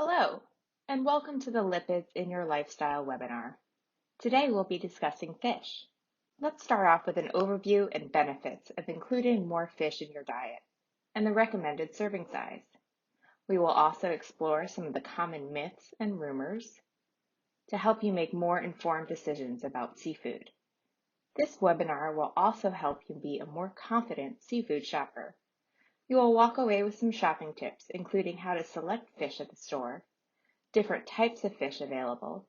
Hello, and welcome to the Lipids in Your Lifestyle webinar. Today we'll be discussing fish. Let's start off with an overview and benefits of including more fish in your diet and the recommended serving size. We will also explore some of the common myths and rumors to help you make more informed decisions about seafood. This webinar will also help you be a more confident seafood shopper. You will walk away with some shopping tips, including how to select fish at the store, different types of fish available,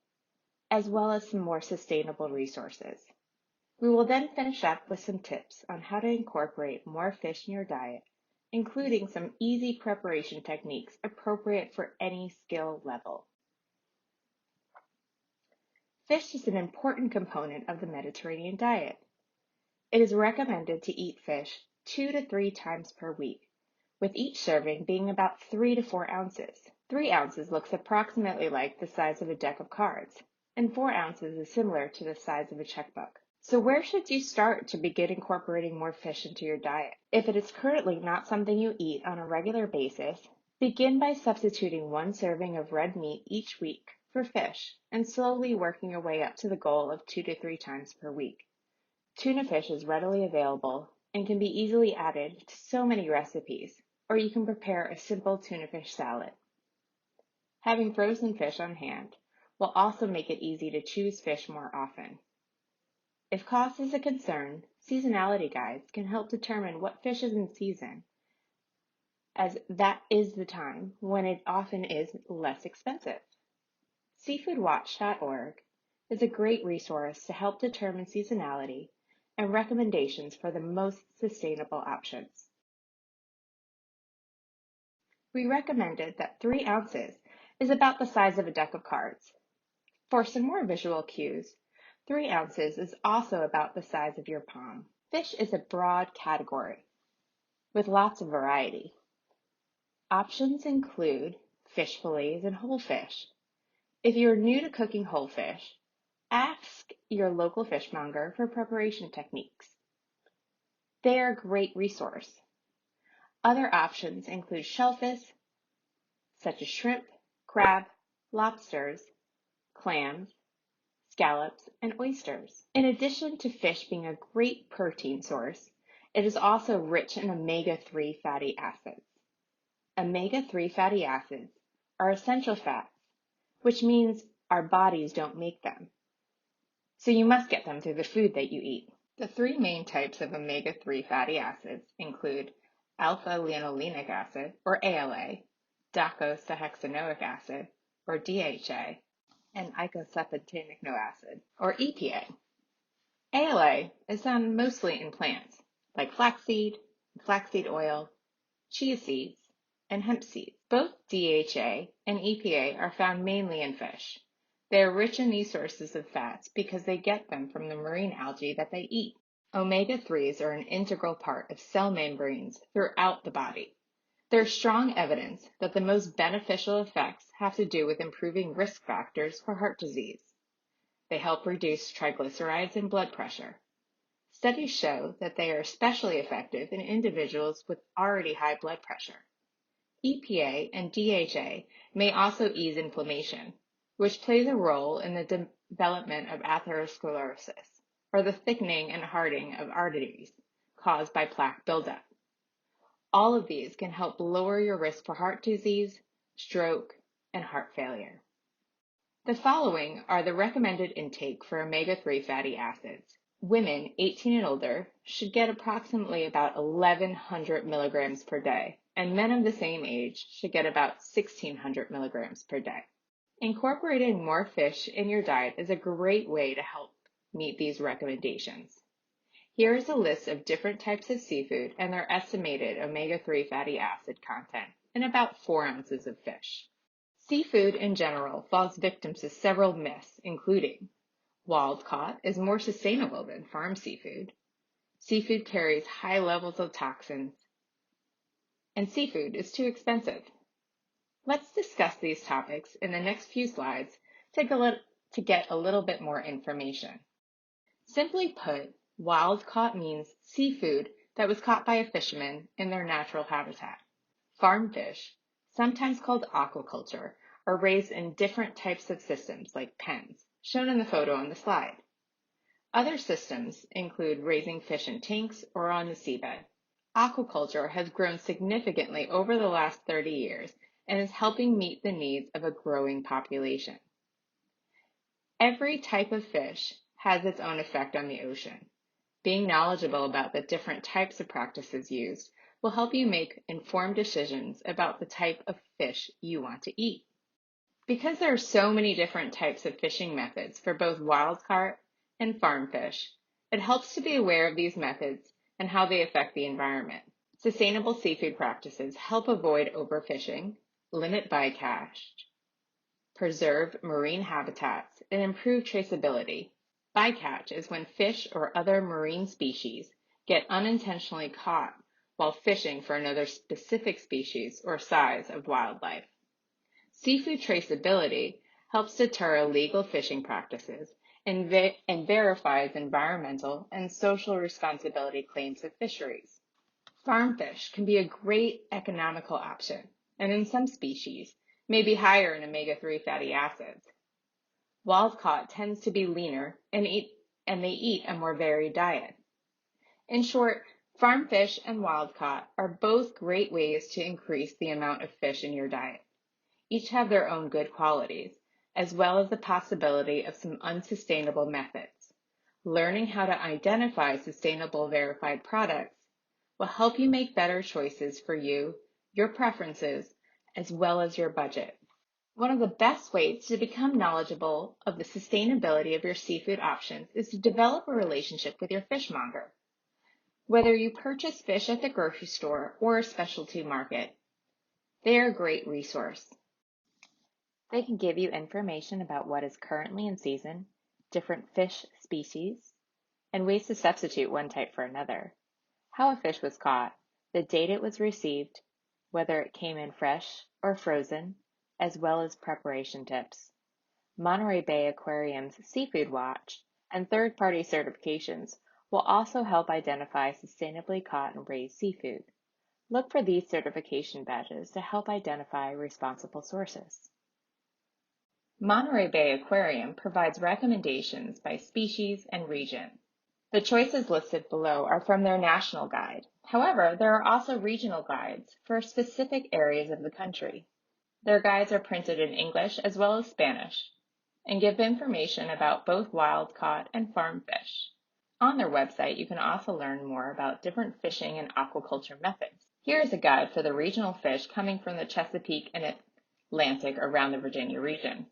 as well as some more sustainable resources. We will then finish up with some tips on how to incorporate more fish in your diet, including some easy preparation techniques appropriate for any skill level. Fish is an important component of the Mediterranean diet. It is recommended to eat fish 2 to 3 times per week, with each serving being about 3 to 4 ounces. 3 ounces looks approximately like the size of a deck of cards, and 4 ounces is similar to the size of a checkbook. So where should you start to begin incorporating more fish into your diet? If it is currently not something you eat on a regular basis, begin by substituting 1 serving of red meat each week for fish and slowly working your way up to the goal of 2 to 3 times per week. Tuna fish is readily available and can be easily added to so many recipes, or you can prepare a simple tuna fish salad. Having frozen fish on hand will also make it easy to choose fish more often. If cost is a concern, seasonality guides can help determine what fish is in season, as that is the time when it often is less expensive. Seafoodwatch.org is a great resource to help determine seasonality and recommendations for the most sustainable options. We recommended that 3 ounces is about the size of a deck of cards. For some more visual cues, 3 ounces is also about the size of your palm. Fish is a broad category with lots of variety. Options include fish fillets and whole fish. If you're new to cooking whole fish, ask your local fishmonger for preparation techniques. They are a great resource. Other options include shellfish, such as shrimp, crab, lobsters, clams, scallops, and oysters. In addition to fish being a great protein source, it is also rich in omega-3 fatty acids. Omega-3 fatty acids are essential fats, which means our bodies don't make them. So you must get them through the food that you eat. The 3 main types of omega-3 fatty acids include alpha-linolenic acid, or ALA, docosahexaenoic acid, or DHA, and eicosapentaenoic acid, or EPA. ALA is found mostly in plants, like flaxseed oil, chia seeds, and hemp seeds. Both DHA and EPA are found mainly in fish. They are rich in these sources of fats because they get them from the marine algae that they eat. Omega-3s are an integral part of cell membranes throughout the body. There's strong evidence that the most beneficial effects have to do with improving risk factors for heart disease. They help reduce triglycerides and blood pressure. Studies show that they are especially effective in individuals with already high blood pressure. EPA and DHA may also ease inflammation, which plays a role in the development of atherosclerosis, or the thickening and hardening of arteries caused by plaque buildup. All of these can help lower your risk for heart disease, stroke, and heart failure. The following are the recommended intake for omega-3 fatty acids. Women 18 and older should get approximately about 1,100 milligrams per day, and men of the same age should get about 1,600 milligrams per day. Incorporating more fish in your diet is a great way to help meet these recommendations. Here is a list of different types of seafood and their estimated omega-3 fatty acid content in about 4 ounces of fish. Seafood in general falls victim to several myths, including wild-caught is more sustainable than farm seafood, seafood carries high levels of toxins, and seafood is too expensive. Let's discuss these topics in the next few slides to get a little bit more information. Simply put, wild-caught means seafood that was caught by a fisherman in their natural habitat. Farm fish, sometimes called aquaculture, are raised in different types of systems like pens, shown in the photo on the slide. Other systems include raising fish in tanks or on the seabed. Aquaculture has grown significantly over the last 30 years and is helping meet the needs of a growing population. Every type of fish has its own effect on the ocean. Being knowledgeable about the different types of practices used will help you make informed decisions about the type of fish you want to eat. Because there are so many different types of fishing methods for both wild caught and farm fish, it helps to be aware of these methods and how they affect the environment. Sustainable seafood practices help avoid overfishing, limit bycatch, preserve marine habitats, and improve traceability. Bycatch is when fish or other marine species get unintentionally caught while fishing for another specific species or size of wildlife. Seafood traceability helps deter illegal fishing practices and verifies environmental and social responsibility claims of fisheries. Farm fish can be a great economical option, and in some species, may be higher in omega-3 fatty acids. Wild caught tends to be leaner and they eat a more varied diet. In short, farm fish and wild caught are both great ways to increase the amount of fish in your diet. Each have their own good qualities, as well as the possibility of some unsustainable methods. Learning how to identify sustainable verified products will help you make better choices for you, your preferences, as well as your budget. One of the best ways to become knowledgeable of the sustainability of your seafood options is to develop a relationship with your fishmonger. Whether you purchase fish at the grocery store or a specialty market, they are a great resource. They can give you information about what is currently in season, different fish species, and ways to substitute one type for another, how a fish was caught, the date it was received, whether it came in fresh or frozen, as well as preparation tips. Monterey Bay Aquarium's Seafood Watch and third-party certifications will also help identify sustainably caught and raised seafood. Look for these certification badges to help identify responsible sources. Monterey Bay Aquarium provides recommendations by species and region. The choices listed below are from their national guide. However, there are also regional guides for specific areas of the country. Their guides are printed in English as well as Spanish and give information about both wild-caught and farm fish. On their website, you can also learn more about different fishing and aquaculture methods. Here is a guide for the regional fish coming from the Chesapeake and Atlantic around the Virginia region.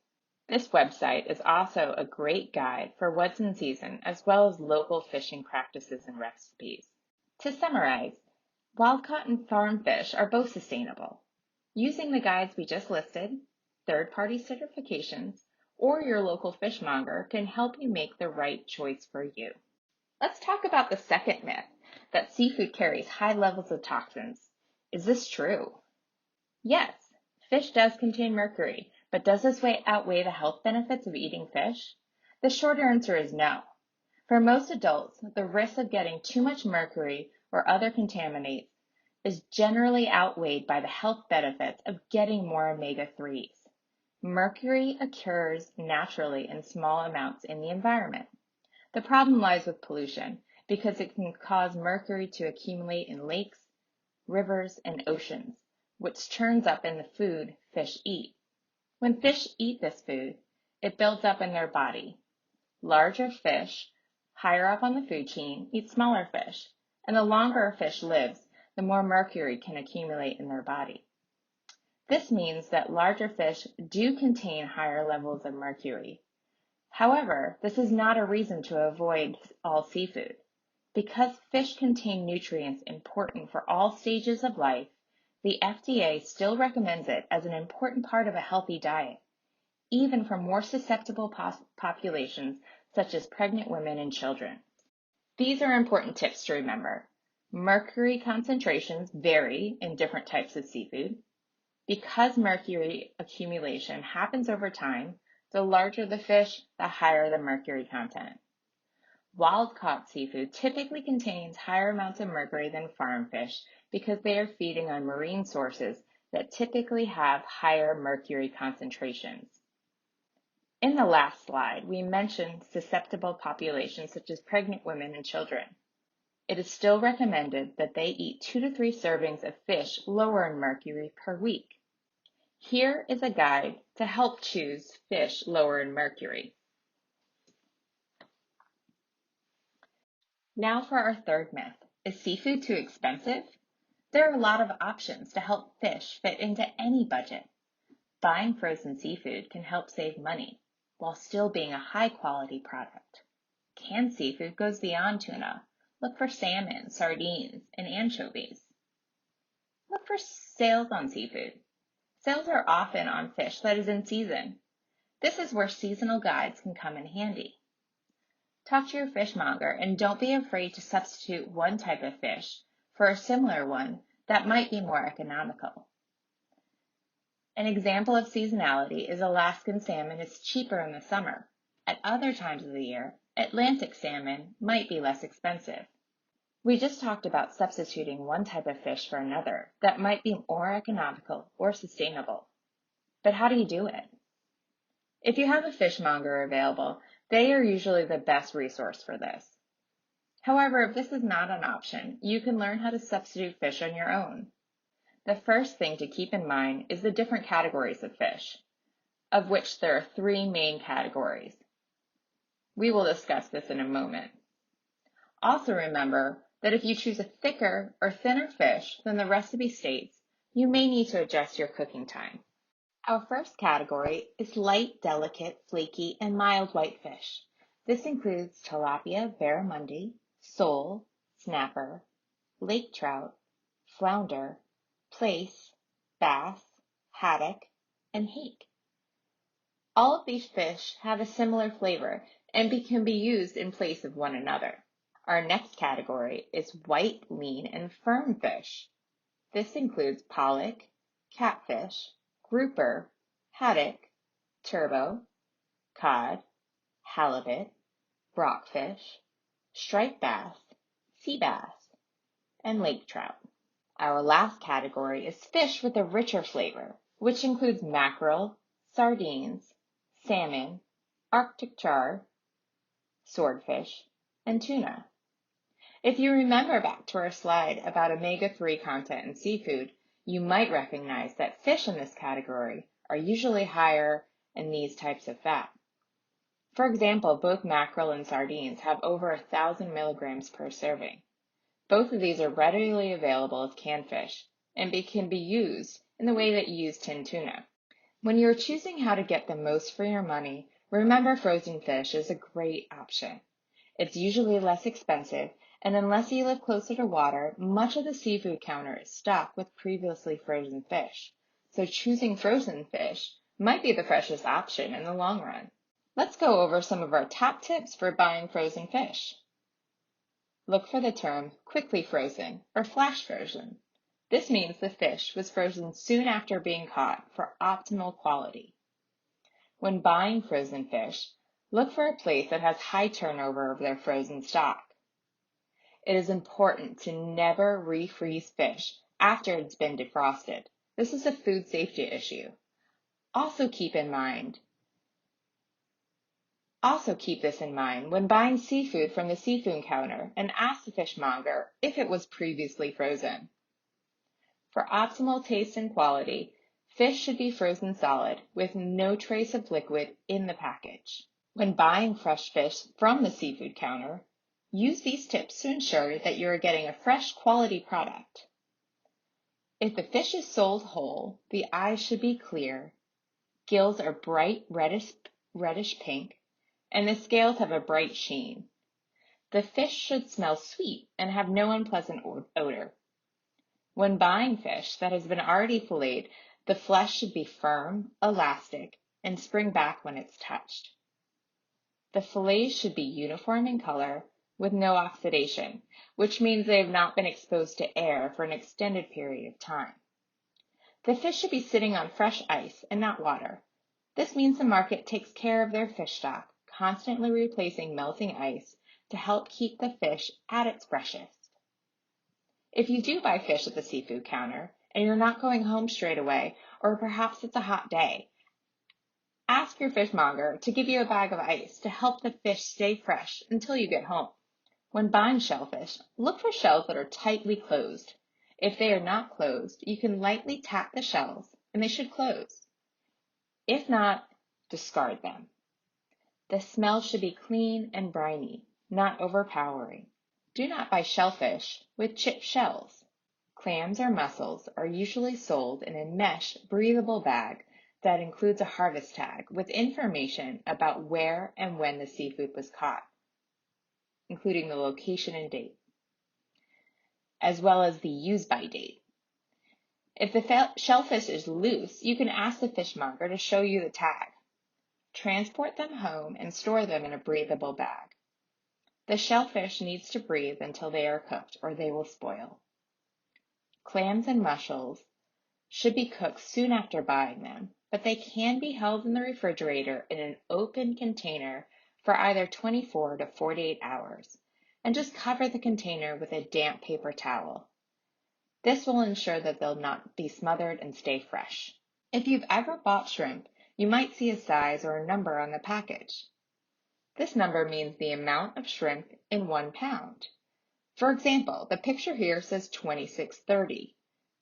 This website is also a great guide for what's in season, as well as local fishing practices and recipes. To summarize, wild-caught and farm fish are both sustainable. Using the guides we just listed, third-party certifications, or your local fishmonger can help you make the right choice for you. Let's talk about the second myth, that seafood carries high levels of toxins. Is this true? Yes, fish does contain mercury, but does this outweigh the health benefits of eating fish? The short answer is no. For most adults, the risk of getting too much mercury or other contaminants is generally outweighed by the health benefits of getting more omega-3s. Mercury occurs naturally in small amounts in the environment. The problem lies with pollution because it can cause mercury to accumulate in lakes, rivers, and oceans, which turns up in the food fish eat. When fish eat this food, it builds up in their body. Larger fish, higher up on the food chain, eat smaller fish, and the longer a fish lives, the more mercury can accumulate in their body. This means that larger fish do contain higher levels of mercury. However, this is not a reason to avoid all seafood. Because fish contain nutrients important for all stages of life, the FDA still recommends it as an important part of a healthy diet, even for more susceptible populations such as pregnant women and children. These are important tips to remember. Mercury concentrations vary in different types of seafood. Because mercury accumulation happens over time, the larger the fish, the higher the mercury content. Wild-caught seafood typically contains higher amounts of mercury than farm fish because they are feeding on marine sources that typically have higher mercury concentrations. In the last slide, we mentioned susceptible populations such as pregnant women and children. It is still recommended that they eat 2 to 3 servings of fish lower in mercury per week. Here is a guide to help choose fish lower in mercury. Now for our third myth. Is seafood too expensive? There are a lot of options to help fish fit into any budget. Buying frozen seafood can help save money while still being a high-quality product. Canned seafood goes beyond tuna. Look for salmon, sardines, and anchovies. Look for sales on seafood. Sales are often on fish that is in season. This is where seasonal guides can come in handy. Talk to your fishmonger and don't be afraid to substitute one type of fish for a similar one that might be more economical. An example of seasonality is Alaskan salmon is cheaper in the summer. At other times of the year, Atlantic salmon might be less expensive. We just talked about substituting one type of fish for another that might be more economical or sustainable. But how do you do it? If you have a fishmonger available, they are usually the best resource for this. However, if this is not an option, you can learn how to substitute fish on your own. The first thing to keep in mind is the different categories of fish, of which there are 3 main categories. We will discuss this in a moment. Also remember that if you choose a thicker or thinner fish than the recipe states, you may need to adjust your cooking time. Our first category is light, delicate, flaky, and mild white fish. This includes tilapia, barramundi, sole, snapper, lake trout, flounder, plaice, bass, haddock, and hake. All of these fish have a similar flavor and can be used in place of one another. Our next category is white, lean, and firm fish. This includes pollock, catfish, grouper, haddock, turbot, cod, halibut, rockfish, striped bass, sea bass, and lake trout. Our last category is fish with a richer flavor, which includes mackerel, sardines, salmon, Arctic char, swordfish, and tuna. If you remember back to our slide about omega-3 content in seafood, you might recognize that fish in this category are usually higher in these types of fat. For example, both mackerel and sardines have over 1,000 milligrams per serving. Both of these are readily available as canned fish and can be used in the way that you use tinned tuna. When you're choosing how to get the most for your money, remember frozen fish is a great option. It's usually less expensive, and unless you live closer to water, much of the seafood counter is stocked with previously frozen fish. So choosing frozen fish might be the freshest option in the long run. Let's go over some of our top tips for buying frozen fish. Look for the term quickly frozen or flash frozen. This means the fish was frozen soon after being caught for optimal quality. When buying frozen fish, look for a place that has high turnover of their frozen stock. It is important to never refreeze fish after it's been defrosted. This is a food safety issue. Also keep this in mind when buying seafood from the seafood counter and ask the fishmonger if it was previously frozen. For optimal taste and quality, fish should be frozen solid with no trace of liquid in the package. When buying fresh fish from the seafood counter, use these tips to ensure that you are getting a fresh quality product. If the fish is sold whole, the eyes should be clear, gills are bright reddish pink, and the scales have a bright sheen. The fish should smell sweet and have no unpleasant odor. When buying fish that has been already filleted, the flesh should be firm, elastic, and spring back when it's touched. The fillets should be uniform in color with no oxidation, which means they have not been exposed to air for an extended period of time. The fish should be sitting on fresh ice and not water. This means the market takes care of their fish stock, constantly replacing melting ice to help keep the fish at its freshest. If you do buy fish at the seafood counter and you're not going home straight away, or perhaps it's a hot day, ask your fishmonger to give you a bag of ice to help the fish stay fresh until you get home. When buying shellfish, look for shells that are tightly closed. If they are not closed, you can lightly tap the shells and they should close. If not, discard them. The smell should be clean and briny, not overpowering. Do not buy shellfish with chipped shells. Clams or mussels are usually sold in a mesh, breathable bag that includes a harvest tag with information about where and when the seafood was caught, including the location and date, as well as the use-by date. If the shellfish is loose, you can ask the fishmonger to show you the tag. Transport them home and store them in a breathable bag. The shellfish needs to breathe until they are cooked or they will spoil. Clams and mussels should be cooked soon after buying them, but they can be held in the refrigerator in an open container for either 24 to 48 hours, and just cover the container with a damp paper towel. This will ensure that they'll not be smothered and stay fresh. If you've ever bought shrimp, you might see a size or a number on the package. This number means the amount of shrimp in 1 pound. For example, the picture here says 2630.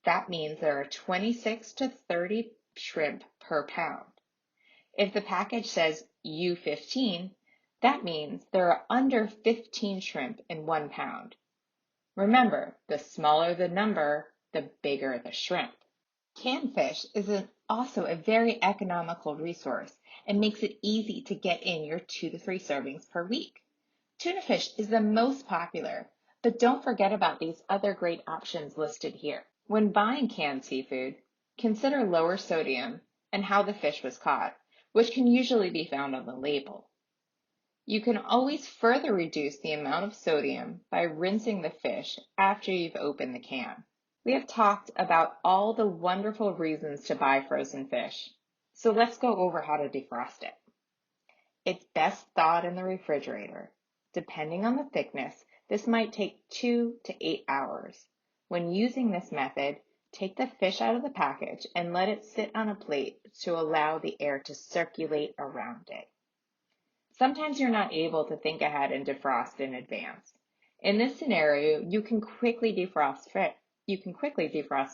That means there are 26 to 30 shrimp per pound. If the package says U15, that means there are under 15 shrimp in 1 pound. Remember, the smaller the number, the bigger the shrimp. Canned fish is also a very economical resource and makes it easy to get in your 2 to 3 servings per week. Tuna fish is the most popular, but don't forget about these other great options listed here. When buying canned seafood, consider lower sodium and how the fish was caught, which can usually be found on the label. You can always further reduce the amount of sodium by rinsing the fish after you've opened the can. We have talked about all the wonderful reasons to buy frozen fish, so let's go over how to defrost it. It's best thawed in the refrigerator. Depending on the thickness, this might take 2 to 8 hours. When using this method, take the fish out of the package and let it sit on a plate to allow the air to circulate around it. Sometimes you're not able to think ahead and defrost in advance. In this scenario, you can quickly defrost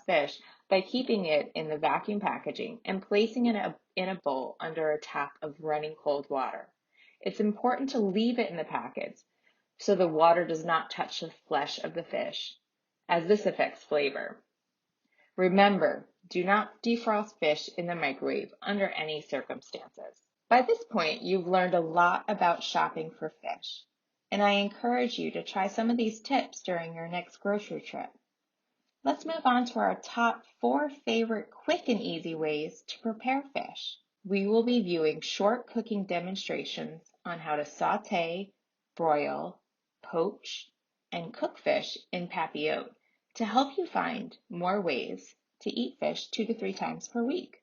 fish by keeping it in the vacuum packaging and placing it in a bowl under a tap of running cold water. It's important to leave it in the package so the water does not touch the flesh of the fish, as this affects flavor. Remember, do not defrost fish in the microwave under any circumstances. By this point, you've learned a lot about shopping for fish, and I encourage you to try some of these tips during your next grocery trip. Let's move on to our top 4 favorite quick and easy ways to prepare fish. We will be viewing short cooking demonstrations on how to saute, broil, poach, and cook fish in papillote to help you find more ways to eat fish 2 to 3 times per week.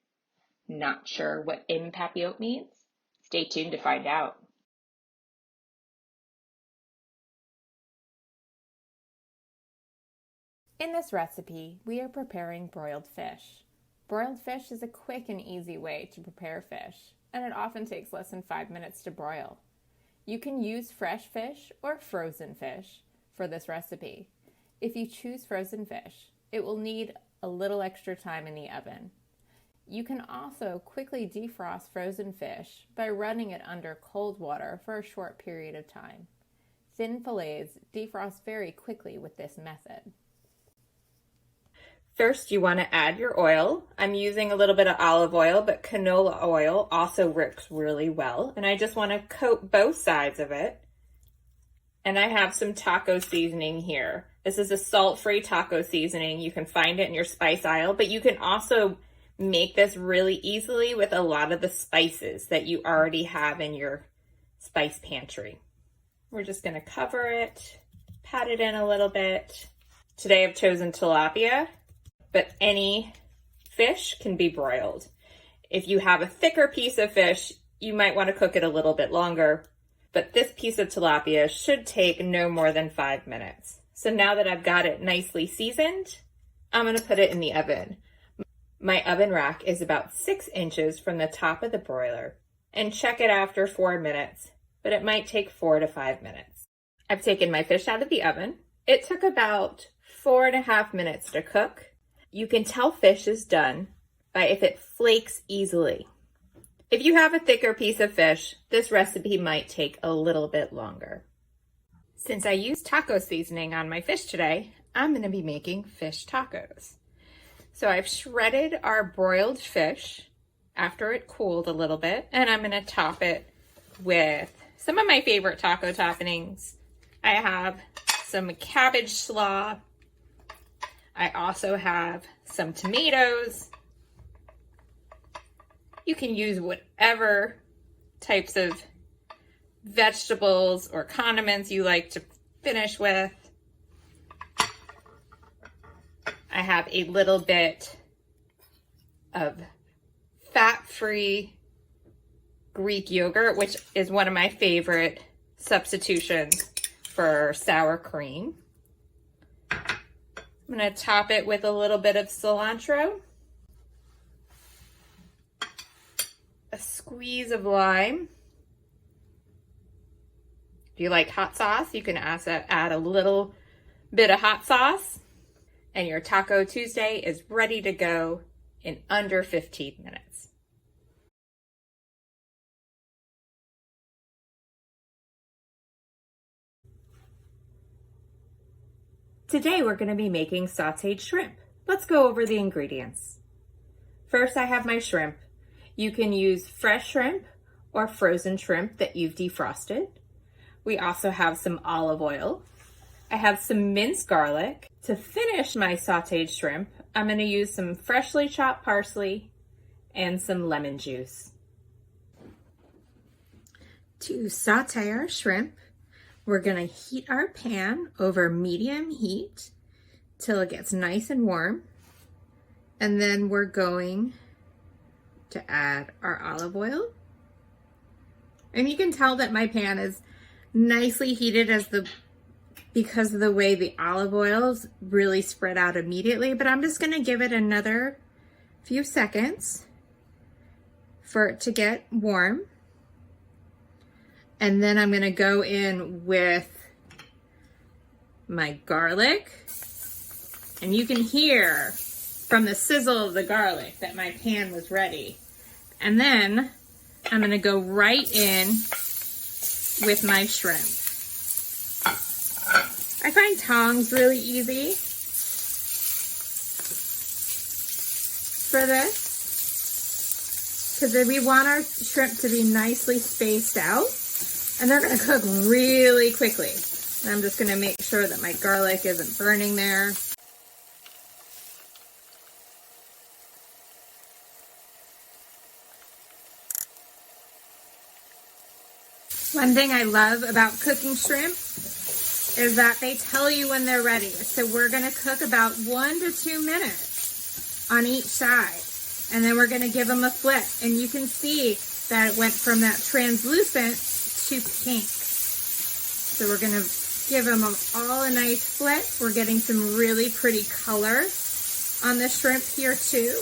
Not sure what in papillote means? Stay tuned to find out. In this recipe, we are preparing broiled fish. Broiled fish is a quick and easy way to prepare fish, and it often takes less than 5 minutes to broil. You can use fresh fish or frozen fish for this recipe. If you choose frozen fish, it will need a little extra time in the oven. You can also quickly defrost frozen fish by running it under cold water for a short period of time. Thin fillets defrost very quickly with this method. First, you want to add your oil. I'm using a little bit of olive oil, but canola oil also works really well. And I just want to coat both sides of it. And I have some taco seasoning here. This is a salt-free taco seasoning. You can find it in your spice aisle, but you can also make this really easily with a lot of the spices that you already have in your spice pantry. We're just going to cover it, pat it in a little bit. Today I've chosen tilapia, but any fish can be broiled. If you have a thicker piece of fish, you might want to cook it a little bit longer, but this piece of tilapia should take no more than 5 minutes. So now that I've got it nicely seasoned, I'm gonna put it in the oven. My oven rack is about 6 inches from the top of the broiler, and check it after 4 minutes, but it might take 4 to 5 minutes. I've taken my fish out of the oven. It took about 4.5 minutes to cook. You can tell fish is done by if it flakes easily. If you have a thicker piece of fish, this recipe might take a little bit longer. Since I used taco seasoning on my fish today, I'm going to be making fish tacos. So I've shredded our broiled fish after it cooled a little bit, and I'm going to top it with some of my favorite taco toppings. I have some cabbage slaw. I also have some tomatoes. You can use whatever types of vegetables or condiments you like to finish with. I have a little bit of fat-free Greek yogurt, which is one of my favorite substitutions for sour cream. I'm gonna top it with a little bit of cilantro, a squeeze of lime. If you like hot sauce, you can add a little bit of hot sauce, and your Taco Tuesday is ready to go in under 15 minutes. Today we're going to be making sauteed shrimp. Let's go over the ingredients. First, I have my shrimp. You can use fresh shrimp or frozen shrimp that you've defrosted. We also have some olive oil. I have some minced garlic. To finish my sauteed shrimp, I'm going to use some freshly chopped parsley and some lemon juice. To saute our shrimp, we're going to heat our pan over medium heat till it gets nice and warm. And then we're going to add our olive oil. And you can tell that my pan is nicely heated because of the way the olive oils really spread out immediately, but I'm just gonna give it another few seconds for it to get warm. And then I'm gonna go in with my garlic, and you can hear from the sizzle of the garlic that my pan was ready. And then I'm gonna go right in with my shrimp. I find tongs really easy for this because we want our shrimp to be nicely spaced out, and they're going to cook really quickly. And I'm just going to make sure that my garlic isn't burning there. One thing I love about cooking shrimp is that they tell you when they're ready. So we're gonna cook about 1 to 2 minutes on each side. And then we're gonna give them a flip. And you can see that it went from that translucent to pink. So we're gonna give them all a nice flip. We're getting some really pretty color on the shrimp here too.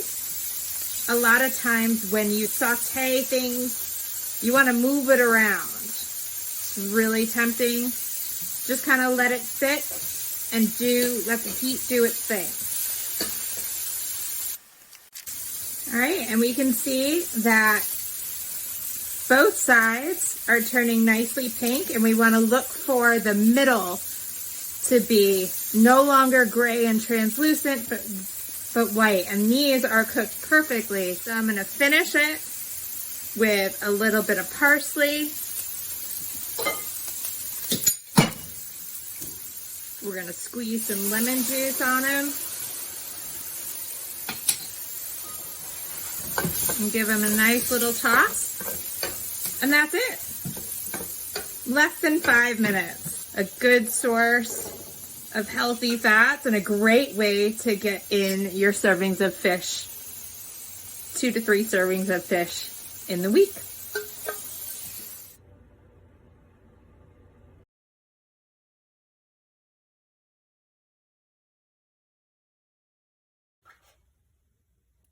A lot of times when you saute things, you wanna move it around. It's really tempting. Just kind of let it sit and let the heat do its thing. All right, and we can see that both sides are turning nicely pink, and we want to look for the middle to be no longer gray and translucent, but white. And these are cooked perfectly. So I'm going to finish it with a little bit of parsley. We're going to squeeze some lemon juice on them and give them a nice little toss. And that's it. Less than 5 minutes. A good source of healthy fats and a great way to get in your servings of fish. 2 to 3 servings of fish in the week.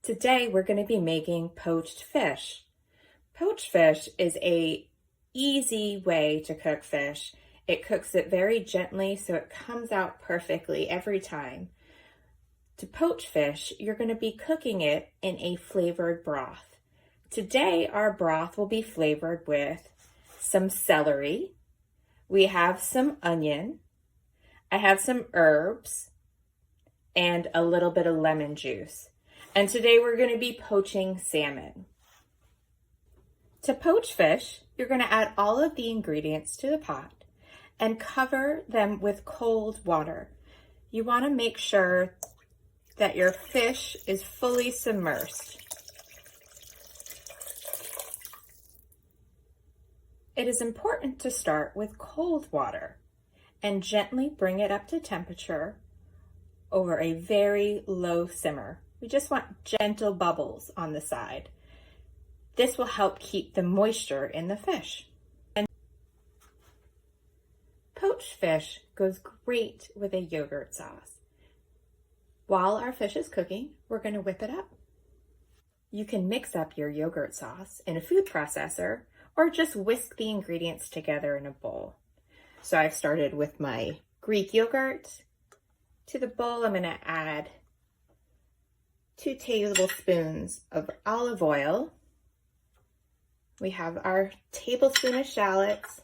Today we're going to be making poached fish. Poached fish is a easy way to cook fish. It cooks it very gently so it comes out perfectly every time. To poach fish, you're going to be cooking it in a flavored broth. Today our broth will be flavored with some celery. We have some onion. I have some herbs and a little bit of lemon juice. And today we're going to be poaching salmon. To poach fish, you're going to add all of the ingredients to the pot and cover them with cold water. You want to make sure that your fish is fully submersed. It is important to start with cold water and gently bring it up to temperature over a very low simmer. We just want gentle bubbles on the side. This will help keep the moisture in the fish. And poached fish goes great with a yogurt sauce. While our fish is cooking, we're going to whip it up. You can mix up your yogurt sauce in a food processor or just whisk the ingredients together in a bowl. So I've started with my Greek yogurt. To the bowl, I'm going to add 2 tablespoons of olive oil. We have our tablespoon of shallots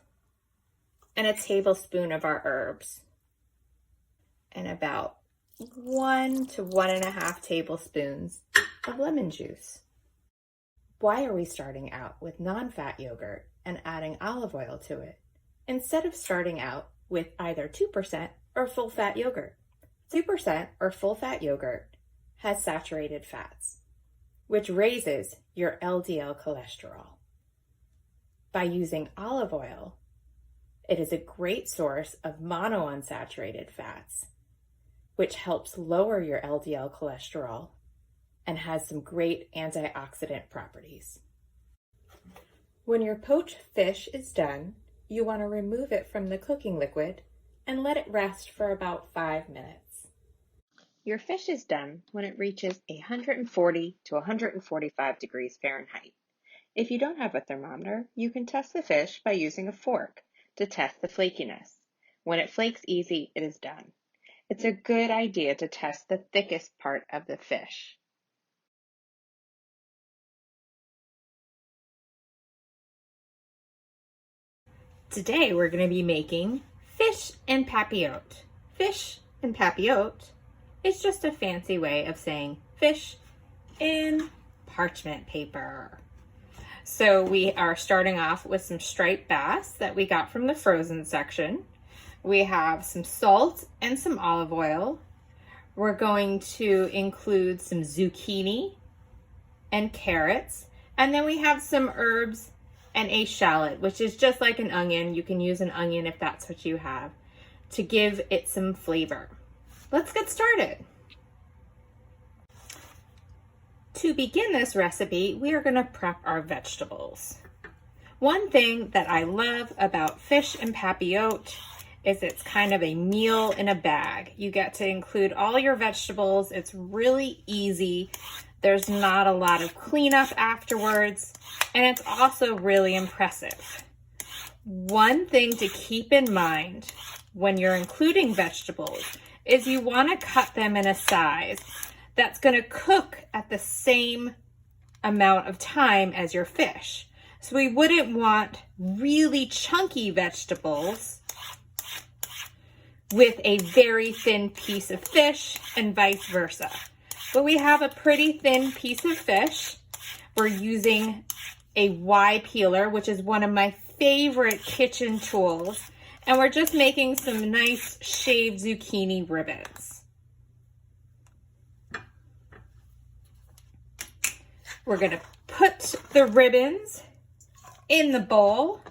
and a tablespoon of our herbs and about 1 to 1.5 tablespoons of lemon juice. Why are we starting out with non-fat yogurt and adding olive oil to it instead of starting out with either 2% or full-fat yogurt? 2% or full-fat yogurt has saturated fats, which raises your LDL cholesterol. By using olive oil, it is a great source of monounsaturated fats, which helps lower your LDL cholesterol and has some great antioxidant properties. When your poached fish is done, you want to remove it from the cooking liquid and let it rest for about 5 minutes. Your fish is done when it reaches 140 to 145 degrees Fahrenheit. If you don't have a thermometer, you can test the fish by using a fork to test the flakiness. When it flakes easy, it is done. It's a good idea to test the thickest part of the fish. Today we're going to be making fish en papillote. Fish en papillote is just a fancy way of saying fish in parchment paper. So we are starting off with some striped bass that we got from the frozen section. We have some salt and some olive oil. We're going to include some zucchini and carrots. And then we have some herbs and a shallot, which is just like an onion. You can use an onion if that's what you have, to give it some flavor. Let's get started. To begin this recipe, we are going to prep our vegetables. One thing that I love about fish en papillote is it's kind of a meal in a bag. You get to include all your vegetables. It's really easy. There's not a lot of cleanup afterwards, and it's also really impressive. One thing to keep in mind when you're including vegetables is you want to cut them in a size that's going to cook at the same amount of time as your fish. So we wouldn't want really chunky vegetables with a very thin piece of fish and vice versa. But we have a pretty thin piece of fish. We're using a Y peeler, which is one of my favorite kitchen tools. And we're just making some nice shaved zucchini ribbons. We're going to put the ribbons in the bowl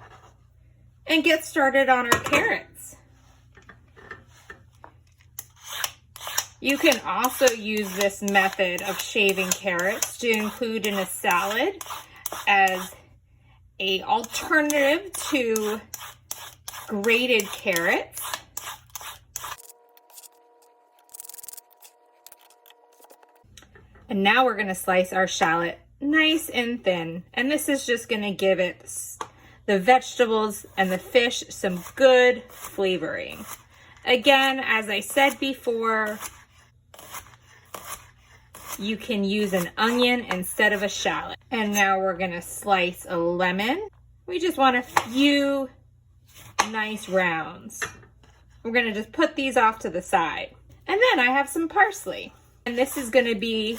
and get started on our carrots. You can also use this method of shaving carrots to include in a salad as an alternative to grated carrots. And now we're gonna slice our shallot nice and thin. And this is just gonna give it the vegetables and the fish some good flavoring. Again, as I said before, you can use an onion instead of a shallot. And now we're gonna slice a lemon. We just want a few nice rounds. We're gonna just put these off to the side. And then I have some parsley. And this is gonna be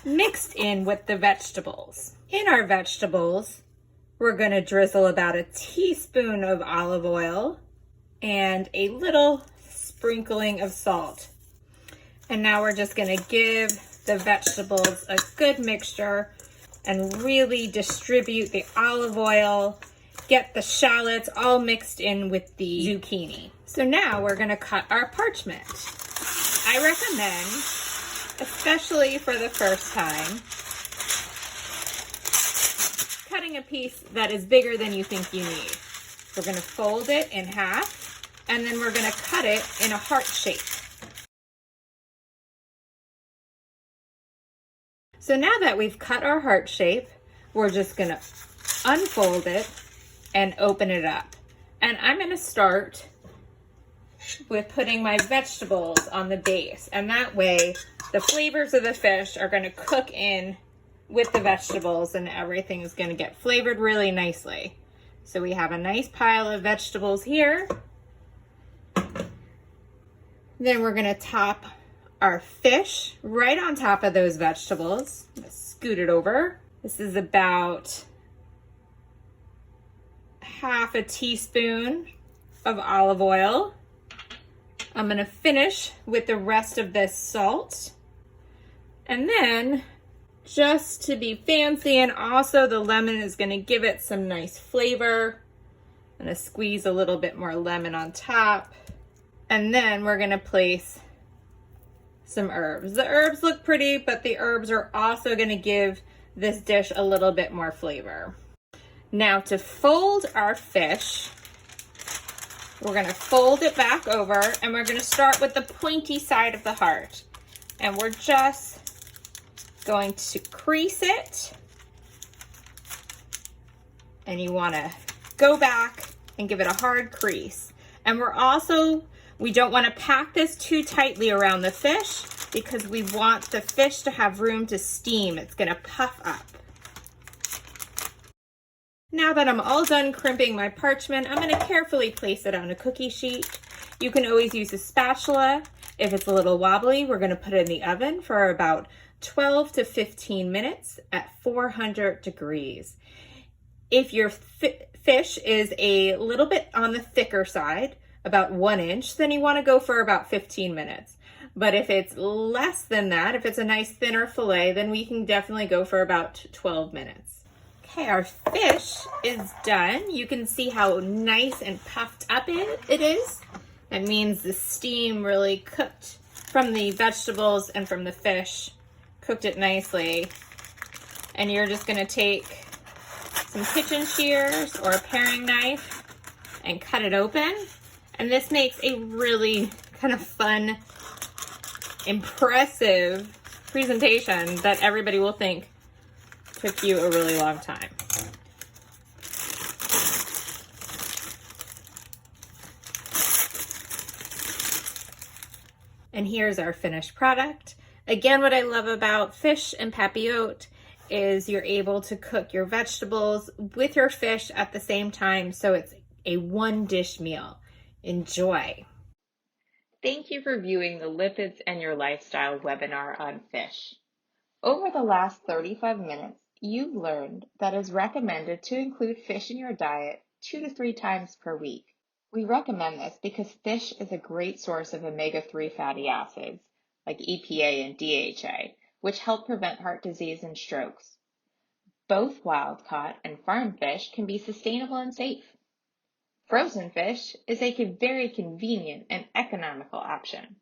mixed in with the vegetables. In our vegetables, we're gonna drizzle about a teaspoon of olive oil and a little sprinkling of salt. And now we're just gonna give the vegetables a good mixture and really distribute the olive oil, get the shallots all mixed in with the zucchini. So now we're gonna cut our parchment. I recommend, especially for the first time, cutting a piece that is bigger than you think you need. We're gonna fold it in half, and then we're gonna cut it in a heart shape. So now that we've cut our heart shape, we're just gonna unfold it and open it up. And I'm gonna start with putting my vegetables on the base. And that way, the flavors of the fish are gonna cook in with the vegetables and everything is gonna get flavored really nicely. So we have a nice pile of vegetables here. Then we're gonna top our fish right on top of those vegetables. Scoot it over. This is about half a teaspoon of olive oil. I'm gonna finish with the rest of this salt. And then, just to be fancy, and also the lemon is gonna give it some nice flavor. I'm gonna squeeze a little bit more lemon on top. And then we're gonna place some herbs. The herbs look pretty, but the herbs are also gonna give this dish a little bit more flavor. Now to fold our fish, we're gonna fold it back over and we're gonna start with the pointy side of the heart. And we're just going to crease it. And you wanna go back and give it a hard crease. And we don't wanna pack this too tightly around the fish because we want the fish to have room to steam. It's gonna puff up. Now that I'm all done crimping my parchment, I'm gonna carefully place it on a cookie sheet. You can always use a spatula. If it's a little wobbly, we're gonna put it in the oven for about 12 to 15 minutes at 400 degrees. If your fish is a little bit on the thicker side, about 1 inch, then you wanna go for about 15 minutes. But if it's less than that, if it's a nice thinner fillet, then we can definitely go for about 12 minutes. Okay, our fish is done. You can see how nice and puffed up it is. That means the steam really cooked from the vegetables and from the fish, cooked it nicely. And you're just gonna take some kitchen shears or a paring knife and cut it open. And this makes a really kind of fun, impressive presentation that everybody will think took you a really long time. And here's our finished product. Again, what I love about fish and papillote is you're able to cook your vegetables with your fish at the same time, so it's a one dish meal. Enjoy. Thank you for viewing the Lipids and Your Lifestyle webinar on fish. Over the last 35 minutes, you've learned that it's recommended to include fish in your diet 2 to 3 times per week. We recommend this because fish is a great source of omega-3 fatty acids, like EPA and DHA, which help prevent heart disease and strokes. Both wild-caught and farm fish can be sustainable and safe. Frozen fish is a very convenient and economical option.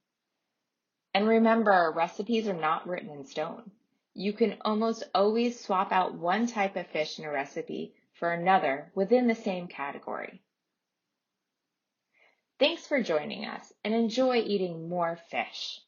And remember, our recipes are not written in stone. You can almost always swap out one type of fish in a recipe for another within the same category. Thanks for joining us and enjoy eating more fish.